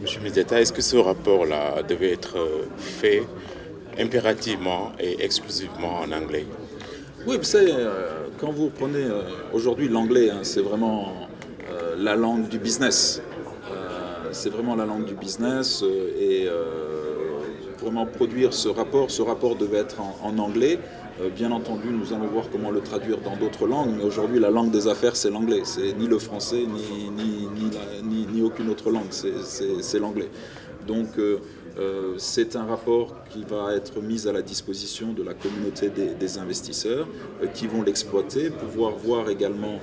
Monsieur Mizeta, est-ce que ce rapport-là devait être fait impérativement et exclusivement en anglais? Oui, vous savez, quand vous prenez aujourd'hui l'anglais, hein, c'est vraiment la langue du business. C'est vraiment la langue du business et vraiment produire ce rapport devait être en anglais. Bien entendu, nous allons voir comment le traduire dans d'autres langues, mais aujourd'hui, la langue des affaires, c'est l'anglais. C'est ni le français, ni aucune autre langue, c'est l'anglais. Donc, c'est un rapport qui va être mis à la disposition de la communauté des investisseurs qui vont l'exploiter, pouvoir voir également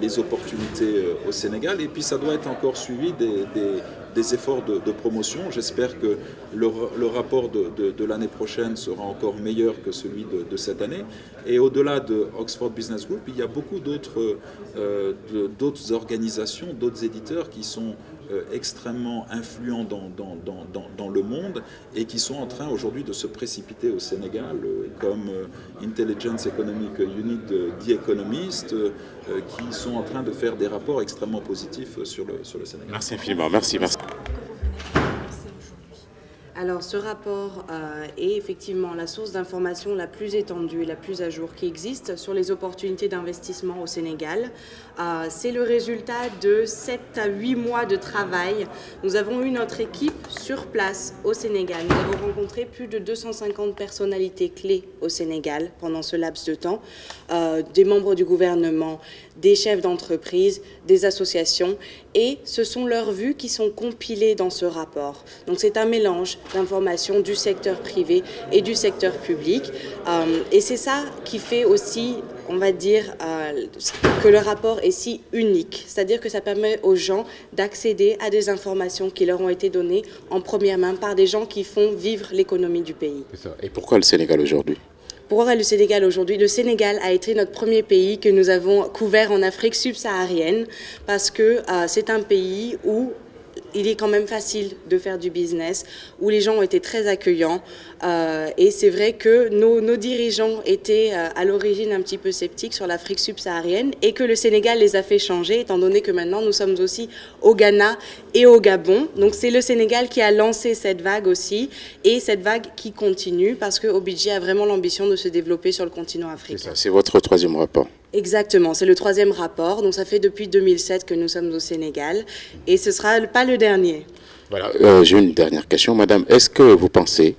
les opportunités au Sénégal. Et puis, ça doit être encore suivi des efforts de promotion. J'espère que le rapport de l'année prochaine sera encore meilleur que celui de cette année. Et au-delà de Oxford Business Group, il y a beaucoup d'autres organisations, d'autres éditeurs qui sont extrêmement influents dans le monde et qui sont en train aujourd'hui de se précipiter au Sénégal, comme Intelligence Economic Unit, The Economist, qui sont en train de faire des rapports extrêmement positifs sur le Sénégal. Merci infiniment, merci. Alors ce rapport est effectivement la source d'information la plus étendue et la plus à jour qui existe sur les opportunités d'investissement au Sénégal. C'est le résultat de 7 à 8 mois de travail. Nous avons eu notre équipe sur place au Sénégal. Nous avons rencontré plus de 250 personnalités clés au Sénégal pendant ce laps de temps, des membres du gouvernement, des chefs d'entreprise, des associations, et ce sont leurs vues qui sont compilées dans ce rapport. Donc c'est un mélange d'informations du secteur privé et du secteur public, et c'est ça qui fait aussi, on va dire, que le rapport est si unique, c'est-à-dire que ça permet aux gens d'accéder à des informations qui leur ont été données en première main par des gens qui font vivre l'économie du pays. Et pourquoi le Sénégal aujourd'hui? Pourquoi le Sénégal aujourd'hui? Le Sénégal a été notre premier pays que nous avons couvert en Afrique subsaharienne parce que c'est un pays où il est quand même facile de faire du business, où les gens ont été très accueillants. Et c'est vrai que nos dirigeants étaient à l'origine un petit peu sceptiques sur l'Afrique subsaharienne et que le Sénégal les a fait changer, étant donné que maintenant nous sommes aussi au Ghana et au Gabon. Donc c'est le Sénégal qui a lancé cette vague aussi, et cette vague qui continue parce que Obidji a vraiment l'ambition de se développer sur le continent africain. C'est votre troisième rapport? Exactement, c'est le troisième rapport. Donc ça fait depuis 2007 que nous sommes au Sénégal et ce ne sera pas le dernier. Voilà, j'ai une dernière question, madame. Est-ce que vous pensez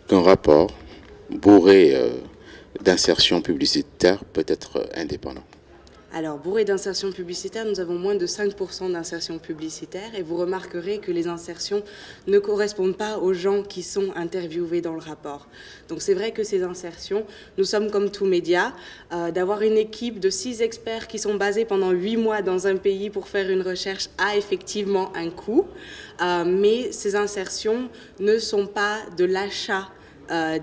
qu'un rapport bourré d'insertion publicitaire peut être indépendant? Alors, bourré d'insertion publicitaire, nous avons moins de 5% d'insertion publicitaire et vous remarquerez que les insertions ne correspondent pas aux gens qui sont interviewés dans le rapport. Donc c'est vrai que ces insertions, nous sommes comme tout média, d'avoir une équipe de 6 experts qui sont basés pendant 8 mois dans un pays pour faire une recherche a effectivement un coût, mais ces insertions ne sont pas de l'achat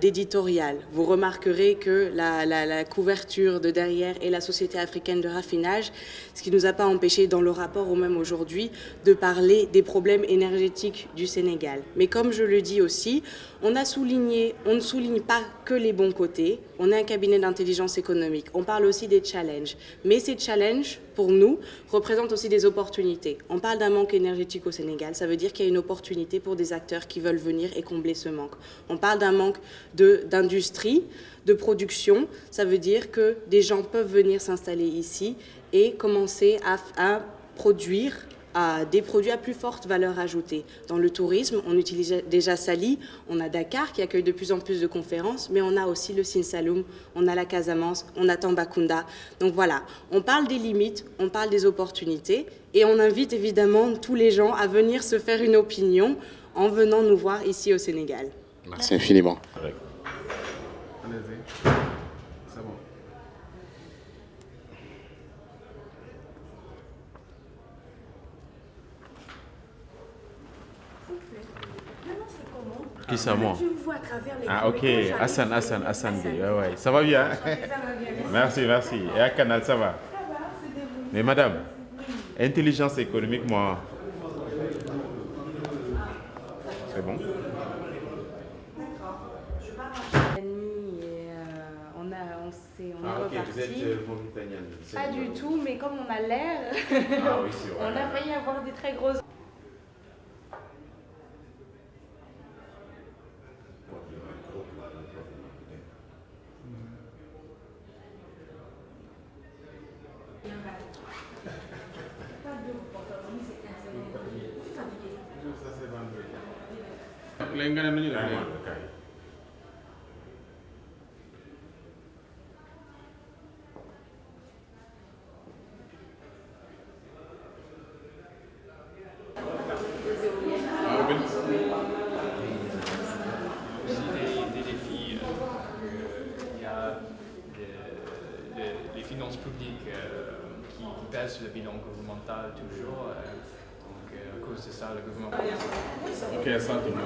d'éditorial. Vous remarquerez que la couverture de derrière est la Société africaine de raffinage, ce qui ne nous a pas empêché dans le rapport ou même aujourd'hui de parler des problèmes énergétiques du Sénégal. Mais comme je le dis aussi, on ne souligne pas que les bons côtés. On est un cabinet d'intelligence économique. On parle aussi des challenges. Mais ces challenges, pour nous, représentent aussi des opportunités. On parle d'un manque énergétique au Sénégal. Ça veut dire qu'il y a une opportunité pour des acteurs qui veulent venir et combler ce manque. On parle d'un manque d'industrie, de production. Ça veut dire que des gens peuvent venir s'installer ici et commencer à produire des produits à plus forte valeur ajoutée. Dans le tourisme, on utilise déjà Sali, on a Dakar qui accueille de plus en plus de conférences, mais on a aussi le Sine Saloum, on a la Casamance, on a Tambacounda. Donc voilà, on parle des limites, on parle des opportunités, et on invite évidemment tous les gens à venir se faire une opinion en venant nous voir ici au Sénégal. Merci infiniment. Qui ça, moi? Je vous vois à travers les Ah, ok. Hassan B. Ouais, ouais. Ça va bien? Ça va bien. Merci. Et à Canal, ça va? Ça va, c'est débrouillé. Mais madame, intelligence économique, moi. C'est bon? On est reparti. Vous êtes mauritanienne. Pas du tout, mais comme on a l'air, Ah oui, c'est vrai. on a failli avoir des très grosses... léegi nga ne nañu def Vraiment, léegi. le cas. waaw benn. Aussi des défis. Il y a les finances publiques qui pèsent sur le bilan gouvernemental toujours. Donc à cause de ça, le gouvernement Ok, ça tombe.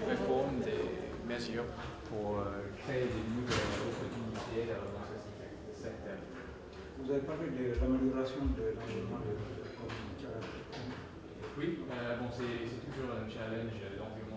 réforme des mesures pour créer des nouvelles opportunités dans ce secteur. Vous avez parlé de l'amélioration de l'environnement de communication. Oui, bon, c'est toujours un challenge. L'environnement